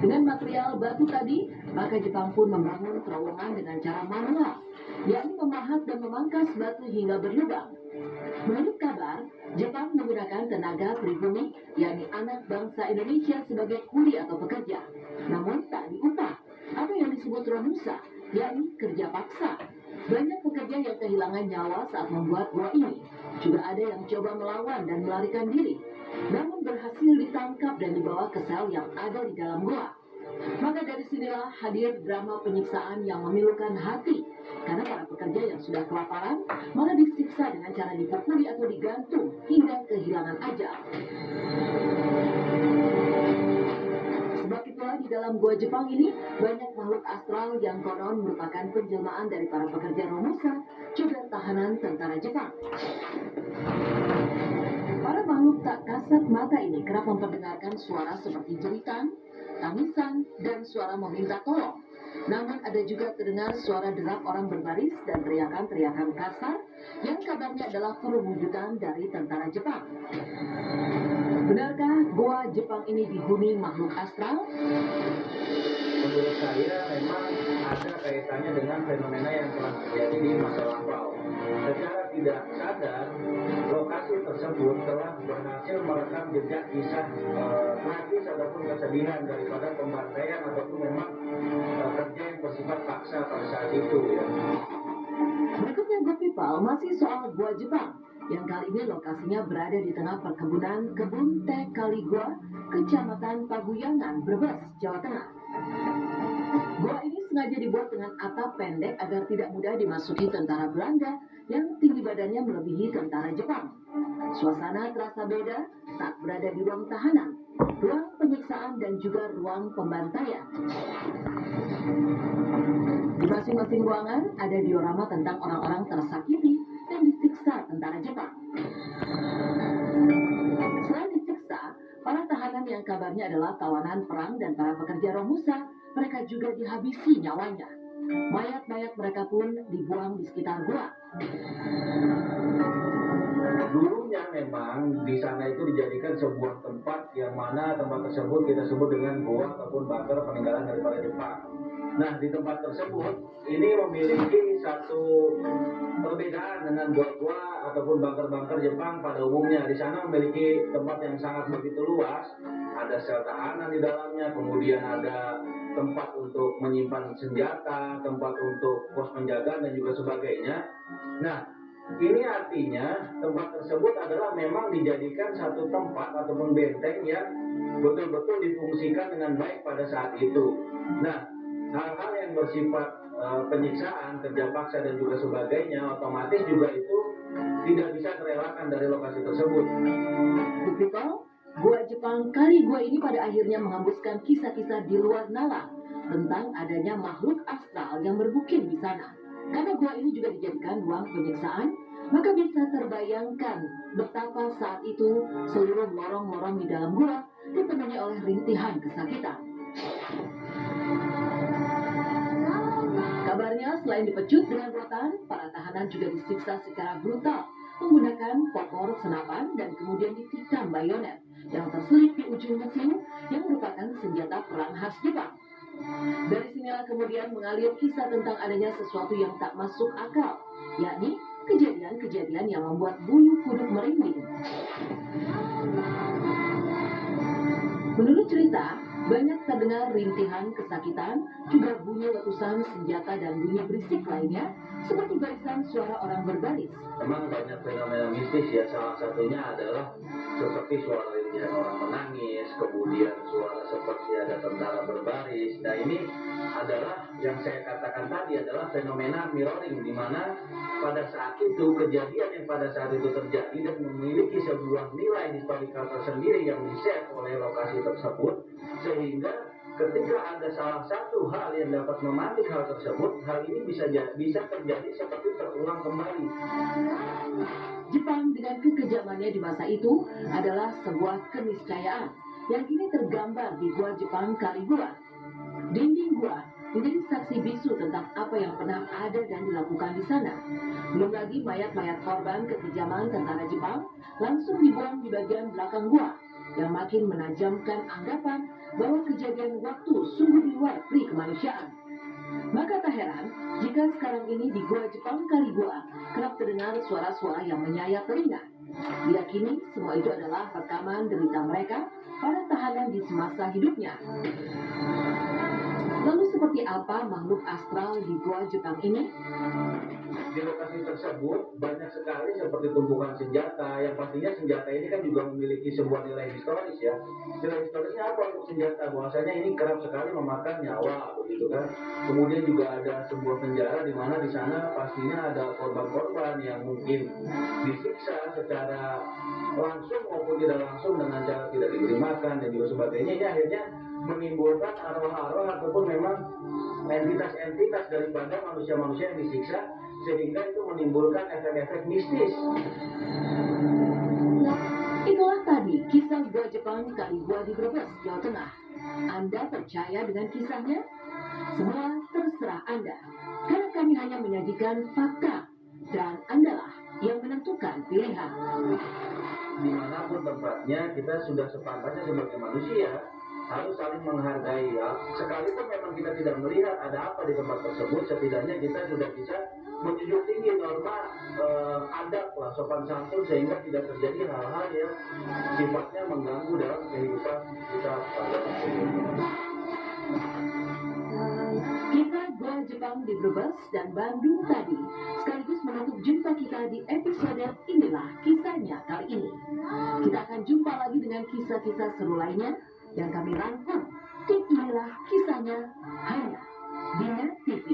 Dengan material batu tadi, maka Jepang pun membangun terowongan dengan cara manual, yakni memahat dan memangkas batu hingga berlubang. Menurut kabar, Jepang menggunakan tenaga pribumi, yakni anak bangsa Indonesia sebagai kuli atau pekerja. Namun tak diupah, atau yang disebut romusa, yakni kerja paksa. Banyak pekerja yang kehilangan nyawa saat membuat gua ini. Juga ada yang coba melawan dan melarikan diri, namun berhasil ditangkap dan dibawa ke sel yang ada di dalam gua. Maka dari sinilah hadir drama penyiksaan yang memilukan hati, karena para pekerja yang sudah kelaparan malah disiksa dengan cara dipukuli atau digantung hingga kehilangan ajal. Sebab itulah di dalam gua Jepang ini banyak makhluk astral yang konon merupakan penjelmaan dari para pekerja romusa, juga tahanan tentara Jepang. Para makhluk tak kasat mata ini kerap memperdengarkan suara seperti jeritan, tangisan, dan suara meminta tolong. Namun ada juga terdengar suara derap orang berbaris dan teriakan-teriakan kasar yang kabarnya adalah perwujudan dari tentara Jepang. Benarkah gua Jepang ini dihuni makhluk astral? Menurut saya memang ada kaitannya dengan fenomena yang telah terjadi di masa lampau. Secara tidak sadar, lokasi tersebut telah berhasil merekam jejak kisah tragis ataupun kesedihan daripada pembantaian ataupun memang kerja yang bersifat paksa pada saat itu ya. Berikutnya Good People masih soal gua Jepang, yang kali ini lokasinya berada di tengah perkebunan kebun teh Kaligua, Kecamatan Paguyangan, Brebes, Jawa Tengah. Gua ini sengaja dibuat dengan atap pendek agar tidak mudah dimasuki tentara Belanda yang tinggi badannya melebihi tentara Jepang. Suasana terasa beda saat berada di ruang tahanan, ruang penyiksaan dan juga ruang pembantaian. Di masing-masing ruangan ada diorama tentang orang-orang tersakiti dan disiksa tentara Jepang. Selain disiksa, para tahanan yang kabarnya adalah tawanan perang dan para pekerja romusa, mereka juga dihabisi nyawanya. Mayat-mayat mereka pun dibuang di sekitar gua. Dulunya memang di sana itu dijadikan sebuah tempat yang mana tempat tersebut kita sebut dengan gua ataupun bunker peninggalan daripada Jepang. Nah, di tempat tersebut ini memiliki satu perbedaan dengan gua-gua ataupun bunker-bunker Jepang pada umumnya. Di sana memiliki tempat yang sangat begitu luas, ada sel tahanan di dalamnya, kemudian ada tempat untuk menyimpan senjata, tempat untuk pos penjagaan dan juga sebagainya. Nah, ini artinya tempat tersebut adalah memang dijadikan satu tempat ataupun benteng yang betul-betul difungsikan dengan baik pada saat itu. Nah, hal-hal yang bersifat penyiksaan, kerja paksa dan juga sebagainya, otomatis juga itu tidak bisa terelakkan dari lokasi tersebut. People, gua Jepang Kaligua ini pada akhirnya menghembuskan kisah-kisah di luar nalar tentang adanya makhluk astral yang bermukim di sana. Karena gua ini juga dijadikan ruang penyiksaan, maka bisa terbayangkan betapa saat itu seluruh lorong-lorong di dalam gua dipenuhi oleh rintihan kesakitan. Kabarnya selain dipecut dengan rotan, para tahanan juga disiksa secara brutal menggunakan popor senapan dan kemudian ditikam bayonet yang terselip di ujung mesin yang merupakan senjata perang khas Jepang. Dari sinilah kemudian mengalir kisah tentang adanya sesuatu yang tak masuk akal, yakni kejadian-kejadian yang membuat bulu kuduk merinding. Menurut cerita, banyak terdengar rintihan kesakitan, juga bunyi letusan senjata dan bunyi berisik lainnya, seperti barisan suara orang berbaris. Memang banyak fenomena mistis ya, salah satunya adalah seperti suara rintihan orang menangis, kemudian suara seperti ada tentara berbaris. Nah, ini adalah yang saya katakan tadi adalah fenomena mirroring, di mana pada saat itu kejadian yang pada saat itu terjadi dan memiliki sebuah nilai historical tersendiri yang di-share oleh lokasi tersebut, sehingga ketika ada salah satu hal yang dapat memantik hal tersebut, hal ini bisa terjadi seperti terulang kembali. Jepang dengan kekejamannya di masa itu adalah sebuah keniscayaan yang kini tergambar di gua Jepang Kaligua. Dinding gua menjadi saksi bisu tentang apa yang pernah ada dan dilakukan di sana. Belum lagi mayat-mayat korban kekejaman tentara Jepang langsung dibuang di bagian belakang gua, yang makin menajamkan anggapan bahwa kejadian kejadian waktu sungguh di luar pri kemanusiaan. Maka tak heran jika sekarang ini di Gua Jepang Kaligua kerap terdengar suara-suara yang menyayat telinga. Diyakini semua itu adalah rekaman derita mereka para tahanan di semasa hidupnya. Lalu seperti apa makhluk astral di Gua Jepang ini? Di lokasi tersebut banyak sekali seperti tumpukan senjata, yang pastinya senjata ini kan juga memiliki sebuah nilai historis ya. Nilai historisnya apa untuk senjata? Bahwasanya ini kerap sekali memakan nyawa, begitu kan. Kemudian juga ada sebuah penjara di mana di sana pastinya ada korban-korban yang mungkin disiksa secara langsung maupun tidak langsung dengan cara tidak diberi makan dan juga sebagainya. Ini akhirnya menimbulkan arwah-arwah ataupun memang entitas-entitas daripada manusia-manusia yang disiksa, sehingga itu menimbulkan efek-efek mistis. Itulah tadi kisah Gua Jepang Kaligua di Brebes, Jawa Tengah. Anda percaya dengan kisahnya? Semua terserah Anda, karena kami hanya menyajikan fakta, dan Andalah yang menentukan pilihan. Dimanapun tempatnya, kita sudah sepantasnya sebagai manusia harus saling menghargai ya. Sekalipun memang kita tidak melihat ada apa di tempat tersebut, setidaknya kita sudah bisa menjunjung tinggi norma adab lah, sopan santun, sehingga tidak terjadi hal-hal yang sifatnya mengganggu dalam kehidupan kita pada akhirnya. Kisah Gua Jepang di Brebes dan Bandung tadi sekaligus menutup jumpa kita di episode Inilah Kisahnya kali ini. Kita akan jumpa lagi dengan kisah-kisah seru lainnya yang kami rangkum di Inilah Kisahnya hanya di Net TV.